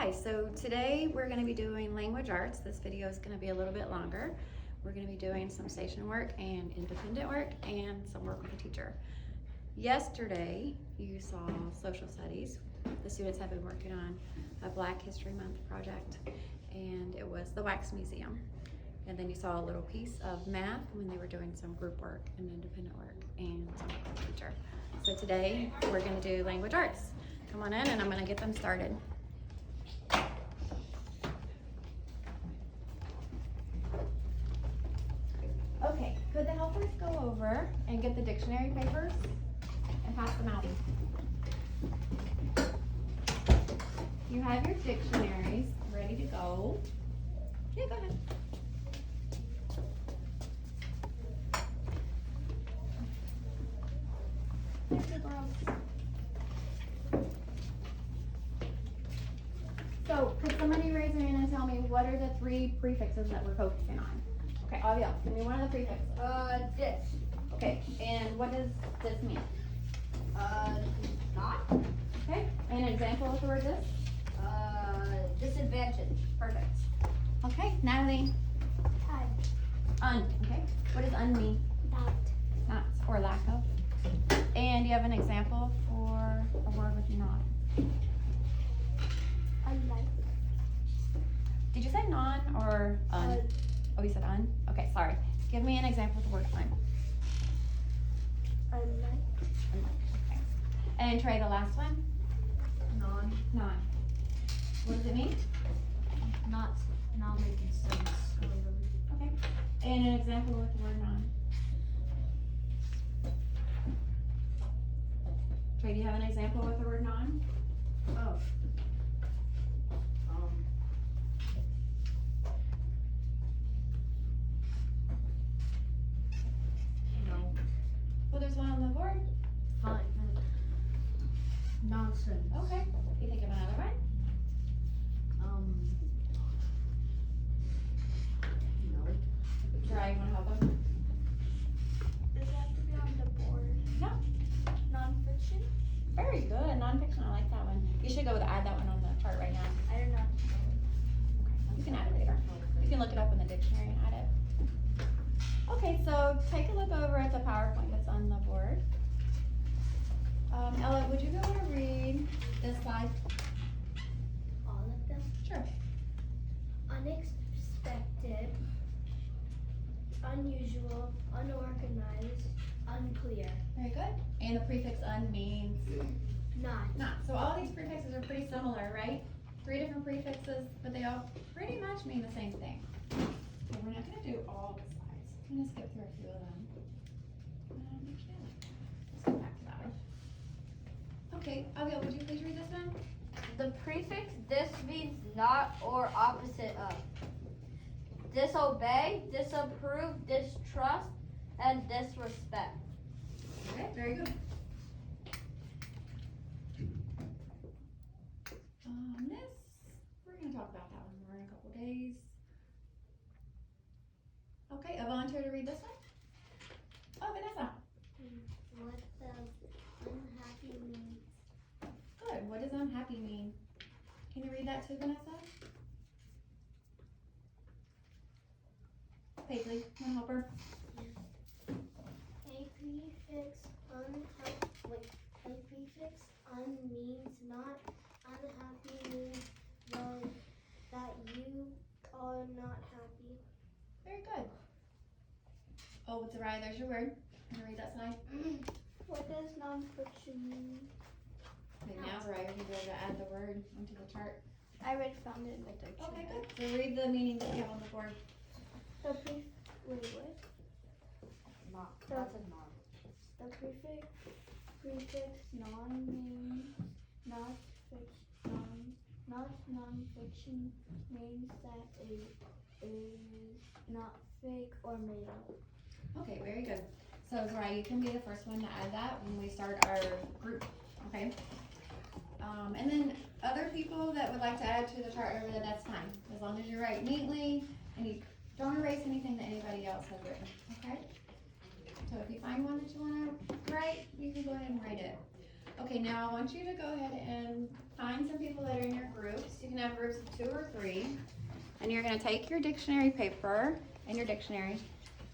Hi, so today we're going to be doing language arts. This video is going to be a little bit longer. We're going to be doing some station work and independent work and some work with a teacher. Yesterday you saw social studies. The students have been working on a Black History Month project and it was the Wax Museum. And then you saw a little piece of math when they were doing some group work and independent work and some work with a teacher. So today we're going to do language arts. Come on in and I'm going to get them started. Okay, could the helpers go over and get the dictionary papers and pass them out? You have your dictionaries ready to go. Yeah, go ahead. There's the girls. So, could somebody raise their hand and tell me what are the three prefixes that we're focusing on? Okay, Aviel, give me one of the prefixes. This. Okay, and what does this mean? Not. Okay, and an example of the word this? Disadvantage. Perfect. Okay, Natalie. Hi. Okay, what does mean? Not, or lack of. And do you have an example for a word with not? Unlike. Did you say non or un? Oh, you said un? Okay, sorry. Give me an example of the word un. Unlike. Okay. And Trey, the last one? Non. Non. What does it mean? Not making sense. Okay. And an example with the word non. Trey, do you have an example with the word non? Oh. No. Well, there's one on the board. Fine. Nonsense. Okay. You think of another one? No. Try, you want to help them? Does it have to be on the board? No. Non-fiction? Very good. Nonfiction, I like that one. You should go with add that one on the chart right now. I don't know. You can add it later. You can look it up in the dictionary and add it. Okay, so take a look over at the PowerPoint that's on the board. Ella, would you go to read this slide? All of them? Sure. Unexpected, unusual, unorganized, unclear. Very good. And the prefix un means Not. not. So all these prefixes are pretty similar, right? 3 different prefixes, but they all pretty much mean the same thing. Okay, we're not going to do all the slides. I'm going to skip through a few of them. Let's go back to that one. Okay, Abigail, would you please read this one? The prefix dis means not or opposite of. Disobey, disapprove, distrust, and disrespect. Okay, very good. This, we're going to talk about that one more in a couple days. Okay, a volunteer to read this one? Oh, Vanessa. What does unhappy mean? Good. What does unhappy mean? Can you read that too, Vanessa? Paisley, can you help her? A prefix un means not. Unhappy means that you are not happy. Very good. Oh, it's Ryan. There's your word. Can you read that slide? What does non-fiction mean? Okay, now Ryan, you'll be able to add the word onto the chart. I already found it in the dictionary. Okay, good. So read the meaning that you have on the board. The wait, what? Not. The- That's a non. The prefix non means not non-fiction means that it is not fake or made up. Okay, very good. So Zariah, you can be the first one to add that when we start our group, okay? And then other people that would like to add to the chart over there, that's fine. As long as you write neatly and you don't erase anything that anybody else has written, okay? So if you find one that you want to write, you can go ahead and write it. Okay, now I want you to go ahead and find some people that are in your groups. You can have groups of 2 or 3. And you're gonna take your dictionary paper and your dictionary,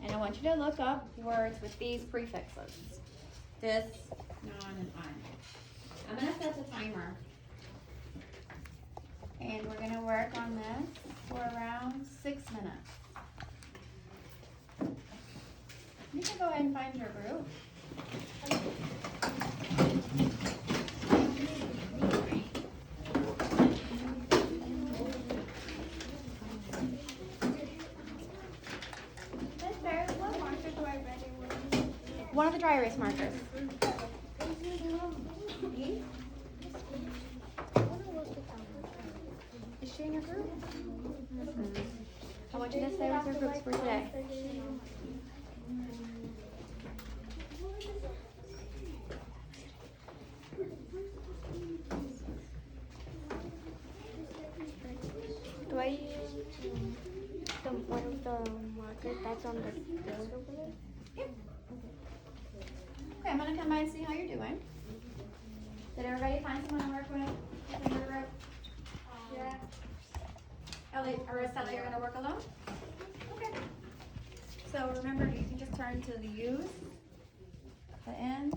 and I want you to look up words with these prefixes. This, non, and un. I'm gonna set the timer. And we're gonna work on this for around 6 minutes. You can go ahead and find your group. One of the dry erase markers. Is she in your group? I want you to say with your groups for today. Do I use one of the markers that's on the board over there? Yep. Okay, I'm gonna come by and see how you're doing. Did everybody find someone to work with in your group? Yeah. Ellie or Estella, you're gonna work alone? Okay. So remember, you can just turn to the U's, the N's,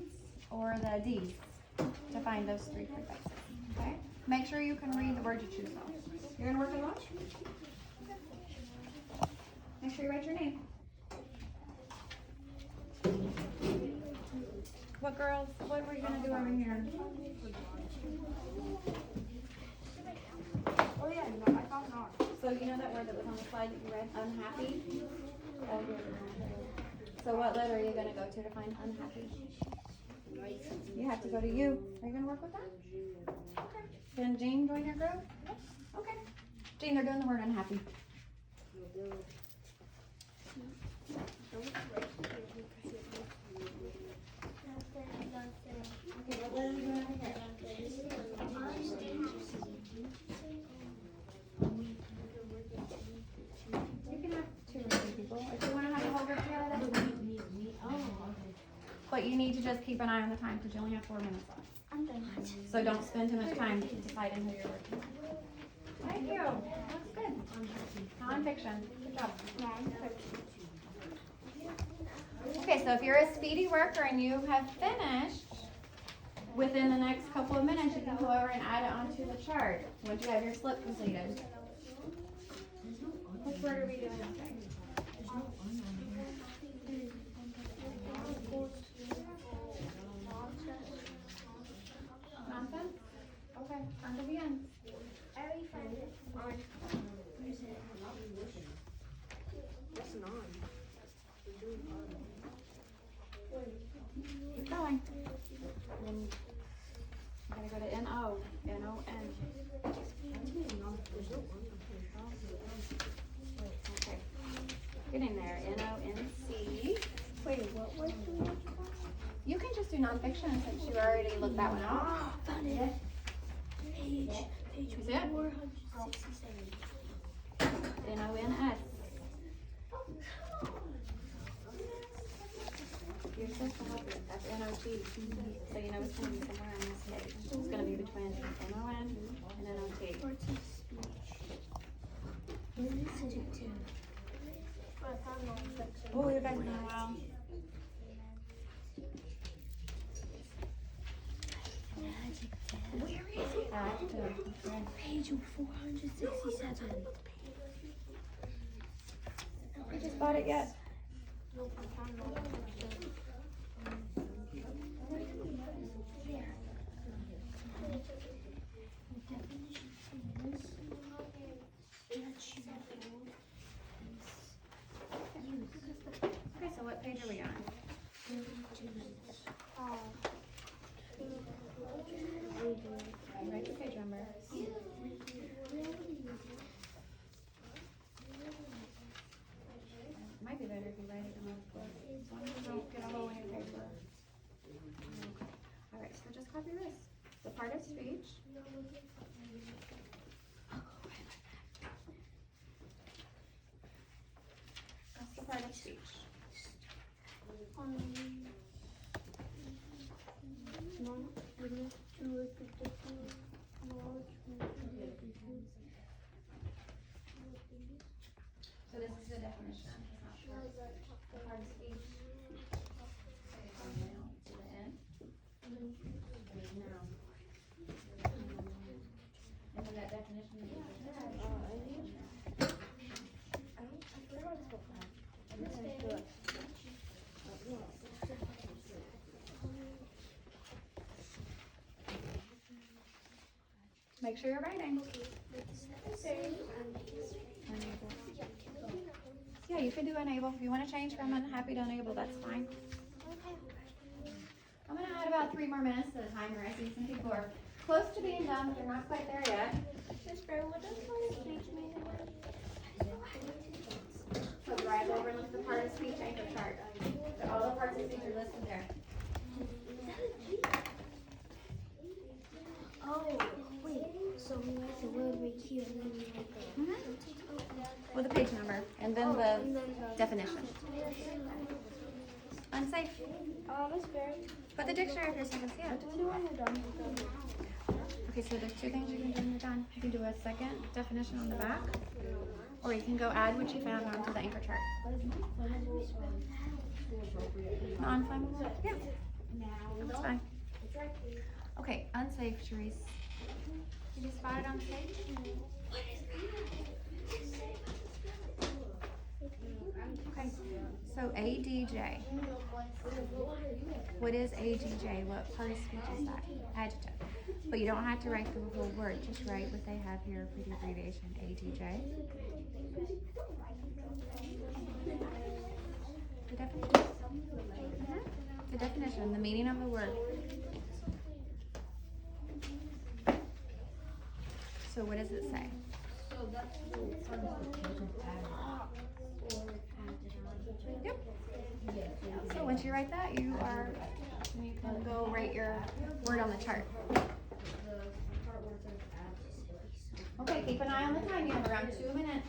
or the D's to find those 3 prefixes. Okay? Make sure you can read the word you choose though. You're gonna work alone? Okay. Make sure you write your name. What girls, what were you gonna do over here? Oh yeah, no, I thought not. So you know that word that was on the slide that you read, unhappy? So what letter are you gonna go to find unhappy? You have to go to U. Are you gonna work with that? Okay. Can Jean join your group? Okay. Jean, they're doing the word unhappy. Okay, what letter are you doing over here? You can have 2 or 3 people. If you wanna have the whole group together, that's fine. But you need to just keep an eye on the time because you only have 4 minutes left. I'm done. So don't spend too much time deciding who you're working with. Thank you. That's good. Non-fiction. Good job. Okay, so if you're a speedy worker and you have finished, within the next couple of minutes, you can go over and add it onto the chart once you have your slip completed. Which word are we doing okay? Nonsense? Okay, on to the end. I already found it on. It's not. Keep going. And then you gotta go to N-O, N-O-N. Okay. Get in there, N-O-N-C. Wait, what was the one? You can just do nonfiction since you already looked that one up. Found it. Page Is it? 467. N-O-N-S. You're supposed to help it. That's N-O-T. So you know it's gonna be somewhere on this page. It's gonna be between N-O-N and N-O-T. Or to speech. What is it to? Oh, you guys know well. Where is it? Page 467. You just bought it yet? Okay, so what page are we on? Write your page number. Might be better if you write it in a book. As long as you don't get a hole in your paper. Alright, so just copy this. The part of speech. That's the part of speech. No, definition. The part of speech. To the end. Now. And then that definition is make sure you're writing. Yeah, you can do enable. If you want to change from unhappy to enable, that's fine. I'm going to add about 3 more minutes to the timer. I see some people are close to being done, but they're not quite there yet. So drive over and look at the part of speech anchor chart. So all the parts of speech are listed there. Oh, wait. So we write the word right here and then we write the With a page number and then the definition. Unsafe. Miss Berry. Put the dictionary if you're second. Yeah. What do we do when we're done? Okay, so there's 2 things you can do when you're done. You can do a second definition on the back, or you can go add what you found onto the anchor chart. Non-flammable? Yeah. That's fine. Okay, unsafe, Sharice. Did you spot it on stage? Okay, so ADJ. What is ADJ? What part of speech is that? Adjective. But you don't have to write the whole word. Just write what they have here for the abbreviation, ADJ. The definition. The definition, the meaning of the word. So what does it say? Yep. So once you write that, you can go write your word on the chart. Okay, keep an eye on the time. You have around 2 minutes.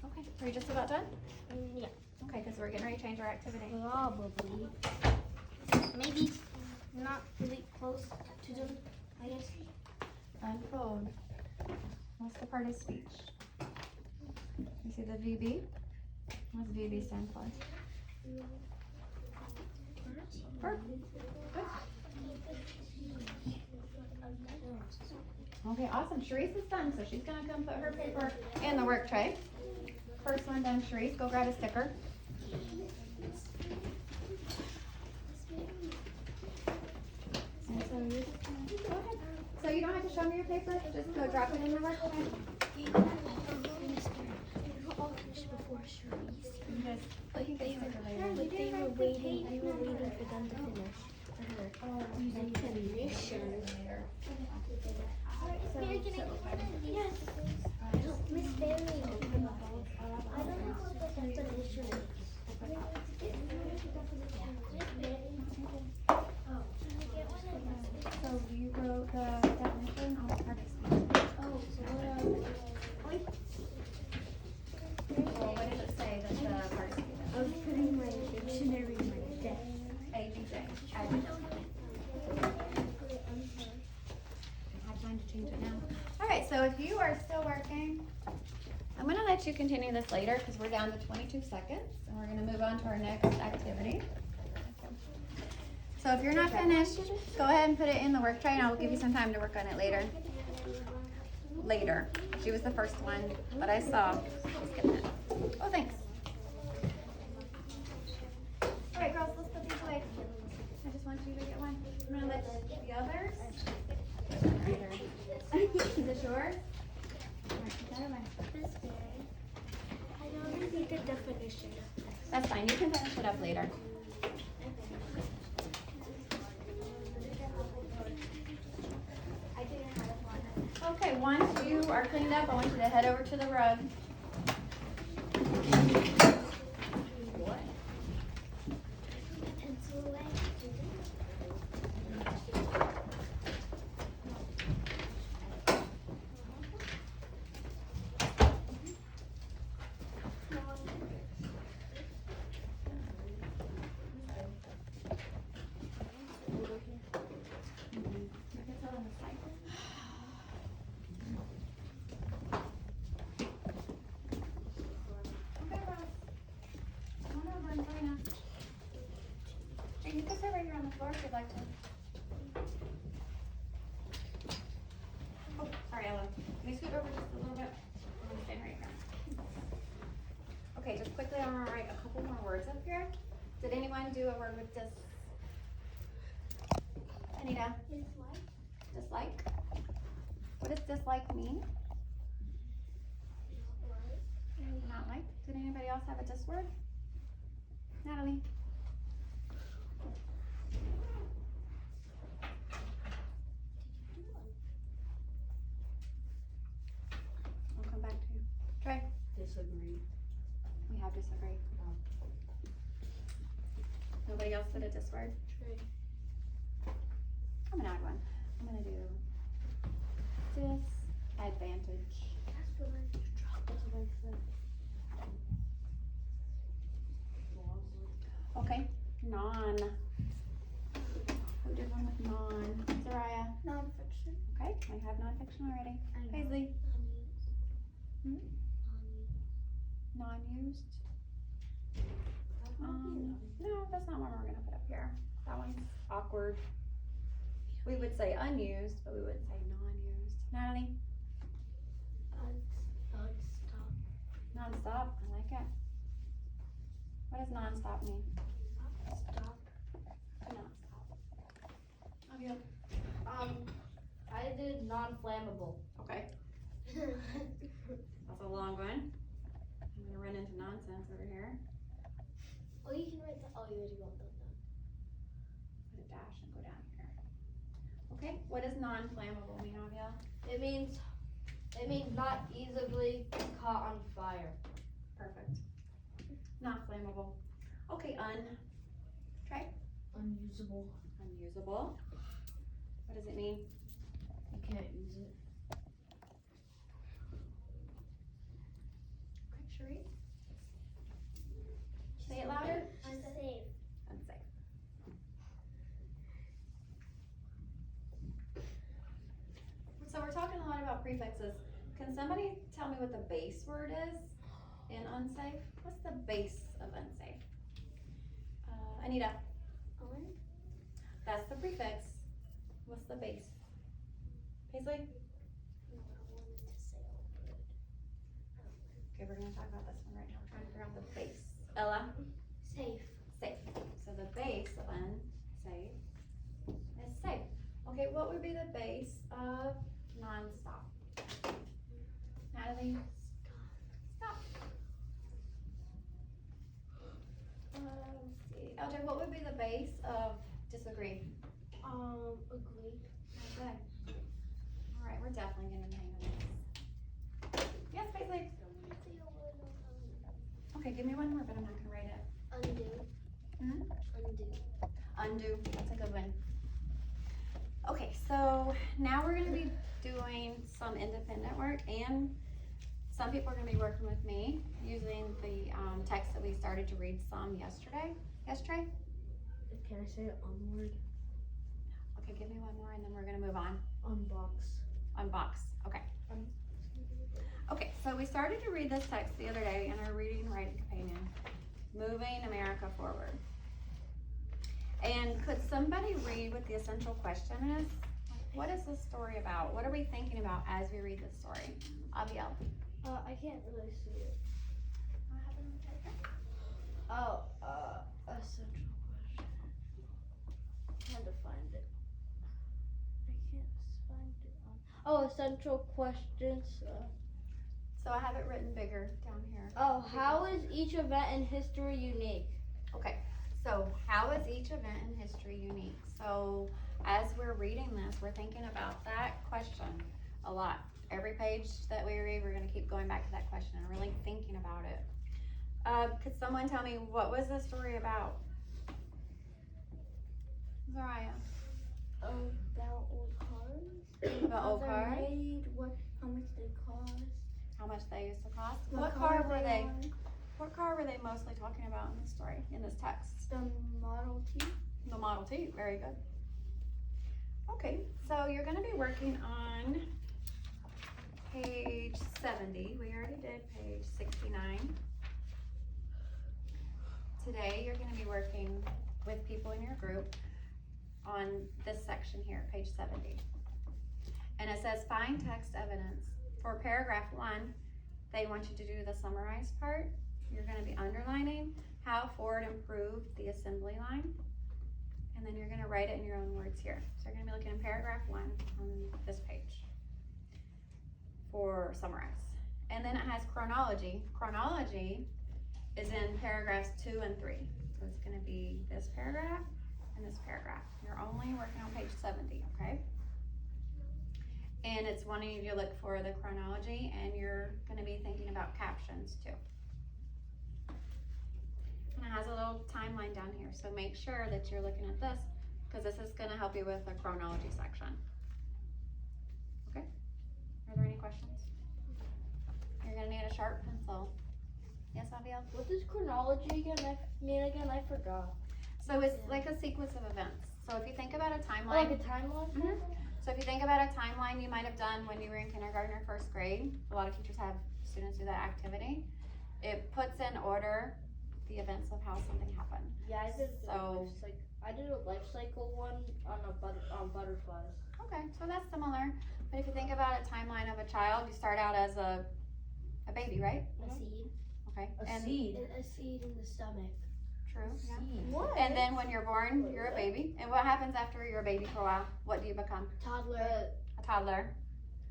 Okay, are you just about done? Yeah. Okay, because we're getting ready to change our activity. Probably. Maybe not really close to them, I guess. Unfold. What's the part of speech? You see the VB? What's VB stand for? Verb. Good. Okay, awesome. Sharice is done, so she's gonna come put her paper in the work tray. First one done, Sharice. Go grab a sticker. And so you're just gonna go ahead. So you don't have to show me your paper. Just go drop it in the work tray. Before Sharice. You just put your paper later. But we were waiting for them to finish. Using definition. Yes. Miss Berry. I don't know what the definition is. So you wrote the definition on the part of speech. Oh, so Well, what did it say that the part of speech is? I was putting my dictionary in my desk. ADJ. I have time to change it now. All right, so if you are still working, I'm going to let you continue this later because we're down to 22 seconds and we're going to move on to our next activity. So if you're not finished, go ahead and put it in the work tray and I'll give you some time to work on it later. Later. She was the first one, but I saw she's getting it. Oh, thanks. All right, girls, let's put these away. I just want you to get one. I'm going to let the others. Is this yours? All right, put that away. Miss Berry. I don't need the definition. That's fine. You can finish it up later. Okay, once you are cleaned up, I want you to head over to the rug. Pencil away. one, Serena. Hey, you can sit right here on the floor if you'd like to. Oh, sorry, Ella. Can you scoot over just a little bit? I'm gonna stand right here. Okay, just quickly, I'm gonna write a couple more words up here. Did anyone do a word with Anita? Dislike. Dislike? What does dislike mean? Not like? Did anybody else have a dis word? Natalie? I'll come back to you. Trey? Disagree. We have disagree. Nobody else did a dis word? True. I'm gonna add one. I'm gonna do disadvantage. That's the one. That's what I said. Okay, non. Who did one with non? Zariah. Non-fiction. Okay, I have nonfiction already. I know. Paisley. Non-use. Non-used. No, that's not what we're gonna put up here. That one's awkward. We would say unused, but we wouldn't say non-used. Natalie. Non-stop. Non-stop. I like it. What does non-stop mean? Stop. Non-stop. Okay. I did non-flammable. Okay. That's a long one. I'm gonna run into nonsense over here. Oh, you can write that. Oh, you already wrote that down. Put a dash and go down here. Okay. What does non-flammable mean, Aviel? It means not easily caught on fire. Perfect. Not flammable. Okay, Trey? Unusable. Unusable. What does it mean? You can't use it. Okay, Cherie? Say it louder. Unsafe. Unsafe. So we're talking a lot about prefixes. Can somebody tell me what the base word is in unsafe? What's the base of unsafe? Anita? On. That's the prefix. What's the base? Paisley? No, I wanted to say all good. Okay, we're gonna talk about this one right now. We're trying to figure out the base. Ella? Safe. Safe. So the base of unsafe is safe. Okay, what would be the base of non-stop? Natalie? Stop. Let's see. LJ, what would be the base of disagree? Agree. Good. All right, we're definitely getting the hang of this. Yes, Paisley? Okay, give me one more, but I'm not gonna write it. Undo. Hmm? Undo. Undo, that's a good one. Okay, so now we're gonna be doing some independent work, and some people are gonna be working with me using the text that we started to read some yesterday. Yes, Trey? Can I say it onward? Okay, give me one more and then we're gonna move on. Unbox. Unbox, okay. Okay, so we started to read this text the other day in our reading and writing companion, Moving America Forward. And could somebody read what the essential question is? What is this story about? What are we thinking about as we read this story? Abiel. I can't really see it. Oh, a central question. Trying to find it. I can't find it on. Oh, essential questions. So I have it written bigger down here. Oh, how is each event in history unique? Okay, so how is each event in history unique? So as we're reading this, we're thinking about that question a lot. Every page that we read, we're gonna keep going back to that question and really thinking about it. Could someone tell me, what was the story about? Zariah. About old cars. About old How they're cars? made, how much they cost. How much they used to cost? What What car were they? on. What car were they mostly talking about in this story, in this text? The Model T. The Model T, very good. Okay, so you're gonna be working on page 70. We already did page 69. Today, you're gonna be working with people in your group on this section here, page 70. And it says find text evidence. For paragraph 1, they want you to do the summarized part. You're gonna be underlining how Ford improved the assembly line. And then you're gonna write it in your own words here. So you're gonna be looking in paragraph 1 on this page for summarize. And then it has chronology. Chronology is in paragraphs 2 and 3. So it's gonna be this paragraph and this paragraph. You're only working on page 70, okay? And it's wanting you to look for the chronology, and you're gonna be thinking about captions too. And it has a little timeline down here, so make sure that you're looking at this, because this is gonna help you with the chronology section. Okay? Are there any questions? You're gonna need a sharp pencil. Yes, Abiel? What does chronology mean again? I forgot. So it's like a sequence of events. So if you think about a Oh, timeline. like a timeline? Mhm. So if you think about a timeline you might have done when you were in kindergarten or first grade, a lot of teachers have students do that activity. It puts in order the events of how something happened. Yeah, I did. So- I did a life cycle one on butterflies. Okay, so that's similar. But if you think about a timeline of a child, you start out as a baby, right? A seed. Okay. A seed. A seed in the stomach. True. Yeah. What? And then when you're born, you're a baby. And what happens after you're a baby for a while? What do you become? Toddler. A toddler.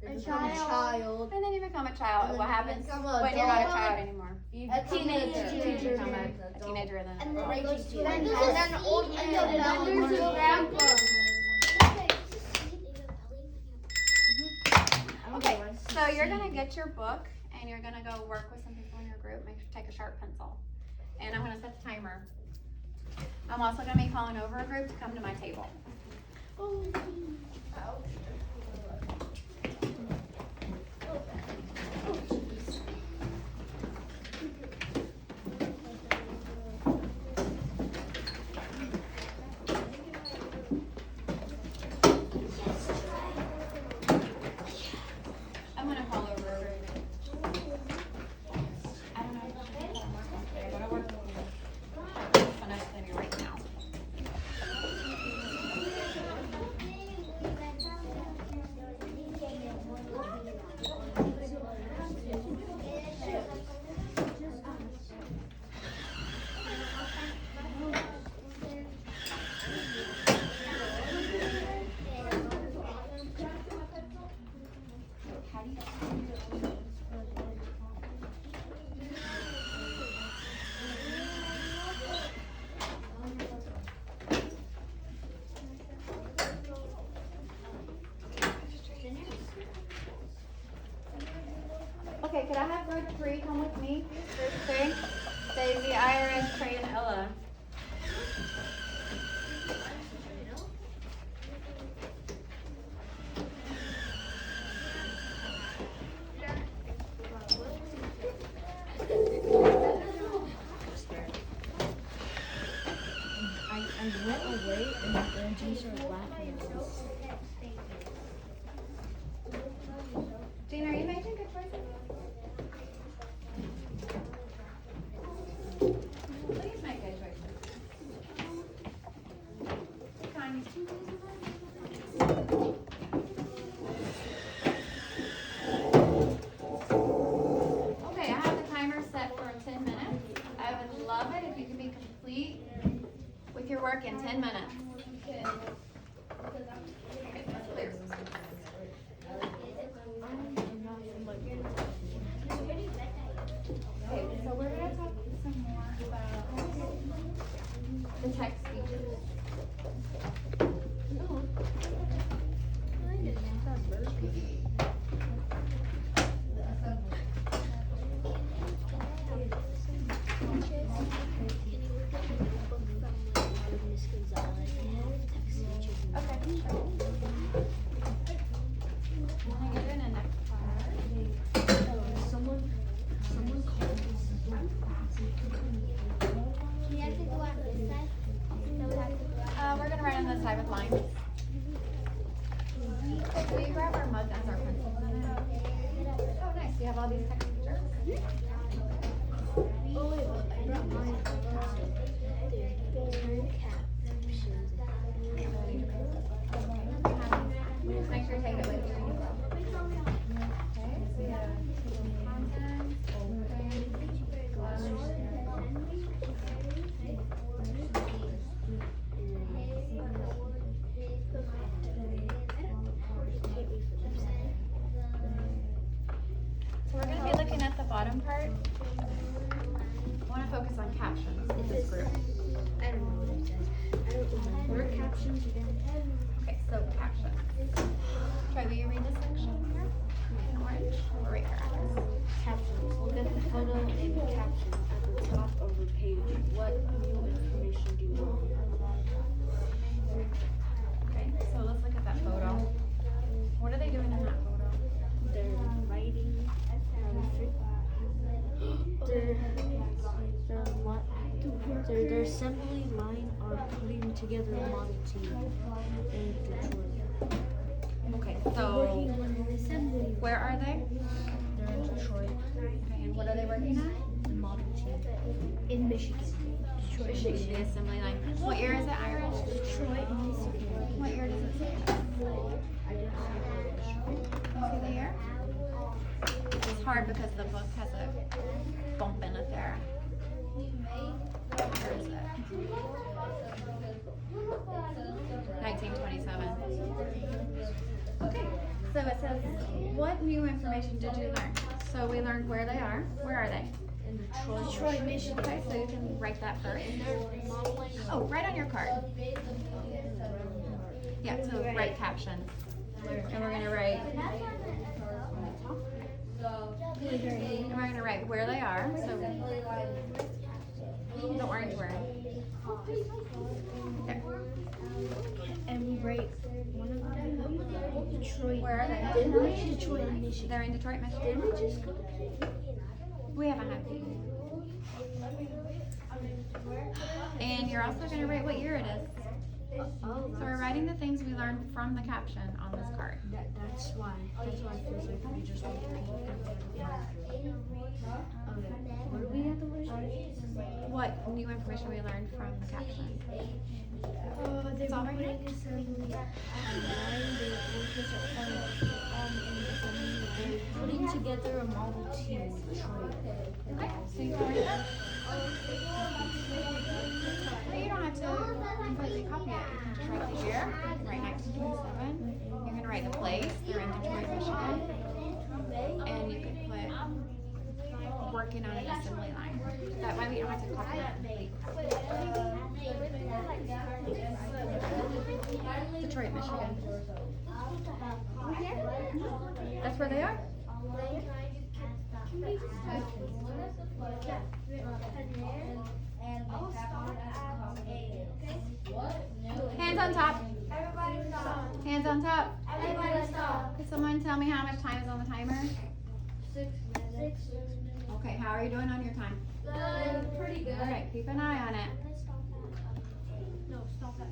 A child. And then you become a child. And What then you happens become when an you're not a adult. child anymore? A teenager. You become a teenager and then And an then adult. it goes to And an then adult. old And man. then And there's a grandpa. Okay, so you're gonna get your book and you're gonna go work with some people in your group. Make sure to take a sharp pencil. And I'm gonna set the timer. I'm also gonna be calling over a group to come to my table. I'm gonna call over a group. I don't know if I'm gonna work on today, but I'll work with you. I'm gonna send you right now. How do you? Okay, could I have group 3 come with me? Group 3? Daisy, Iris, Trey, and Ella. I went away and then Jean started laughing at us. Jean, are you making good choices? Please make good choices. Connie. Okay, I have the timer set for 10 minutes. I would love it if you could be complete with your work in 10 minutes. Okay, that's clear. Okay, so we're gonna talk some more about the text features. Okay. Wanna get in a next part? Someone called me so fast. We're gonna write on this side with lines. Will you grab our mug and our pencils in it? Oh, nice. You have all these text features? Oh wait, but I brought mine. Just make sure you take it with you when you go. Okay, so you have contents, so we're going to be looking at the bottom part. I want to focus on captions in this group. I don't know what it says. I don't remember. What are captions again? Okay, so captions. Troy, will you read this section here? In orange? Or right here? Captions. Look at the photo and caption at the top of the page. What new information do you want? Okay, so let's look at that photo. What are they doing in that photo? They're writing. Their assembly line are putting together a Model T in Detroit. Okay, so Working on an assembly. where are they? They're in Detroit. Okay, and what are they working on? The Model T. In Michigan. Detroit, The assembly line. What year is it, Irish? Detroit, Michigan. What year does it say? See the year? It's hard because the book has a bump in it there. Where is it? 1927. Okay, so it says, what new information did you learn? So we learned where they are. Where are they? In Detroit. Detroit, Michigan. Okay, so you can write that first. Oh, right on your card. Yeah, so write captions. And we're gonna write, and we're gonna write where they are, so the orange word. There. And we write one of them. Detroit. Where are they? Didn't we? Detroit, Michigan. They're in Detroit, Michigan. Didn't we just go? We haven't had these. And you're also gonna write what year it is. Oh, So we're writing the things we learned from the caption on this card. That's why it feels like we just repeat what do we have to learn? What new information we learned from the caption? they It's all were right here? putting assembly line. They They're putting together a Model T in Detroit. Okay, so you can write that. But you don't have to completely copy it. You can just write the year, write 1927. You can write the place, they're in Detroit, Michigan. And you can put working on an assembly line. That way we don't have to copy it completely. Detroit, Michigan. That's where they are. Hands on top. Hands on top. Could someone tell me how much time is on the timer? 6 minutes. Okay, how are you doing on your time? Pretty good. Alright, keep an eye on it. No, stop at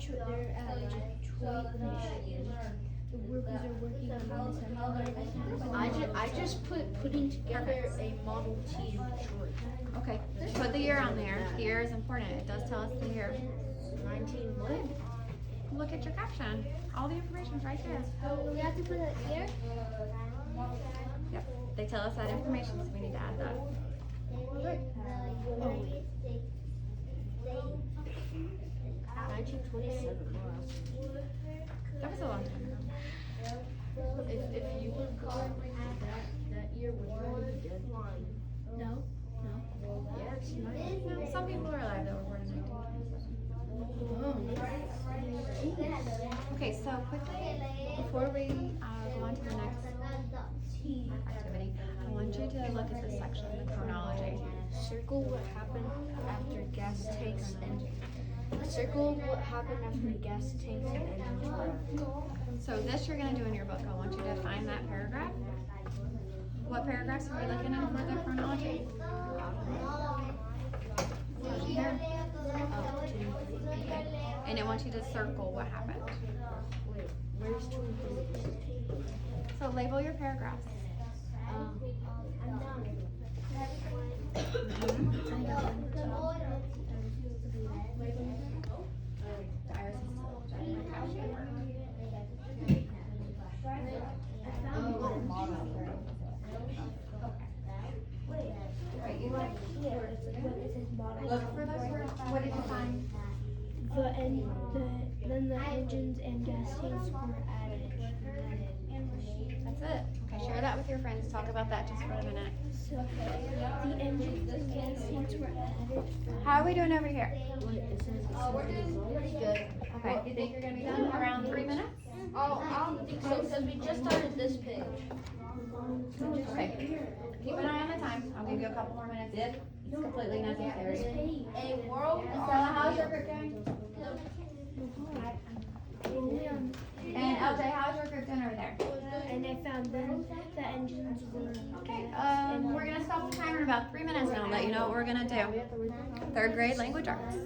They're at Detroit, Michigan. The workers are working on an assembly line. I just putting together a Model T in Detroit. Okay, just put the year on there. The year is important. It does tell us the year. 19 what? Look at your caption. All the information's right there. We have to put it here. Yep, they tell us that information, so we need to add that. Oh, wait. 1927. That was a long time ago. If you were born that year, would you already be dead? No. Yeah, it's nice. Some people are alive that were born in 1927. Okay, so quickly, before we go on to the next activity, I want you to look at this section, the chronology. Circle what happened after gas tanks and circle what happened after gas tanks and engines were. So this you're going to do in your book. I want you to find that paragraph. What paragraphs are we looking at for the chronology? Here. And I want you to circle what happened. Wait, where's 2 and 3? So label your paragraphs. I'm done. Look for those words. What did you find? Then the engines and gas tanks were added. That's it. Okay, share that with your friends. Talk about that just for a minute. So the engines and gas tanks were added. How are we doing over here? Wait, it says We're doing pretty good. Okay, you think you're gonna be done in around 3 minutes? Oh, I don't think so because we just started this page. Okay. Keep an eye on the time. I'll give you a couple more minutes. It's completely necessary. A world. Stella, how's your group doing? And LJ, how's your group doing over there? And I found then the engines were Okay, we're gonna stop the timer in about 3 minutes and I'll let you know what we're gonna do. 3rd grade language arts.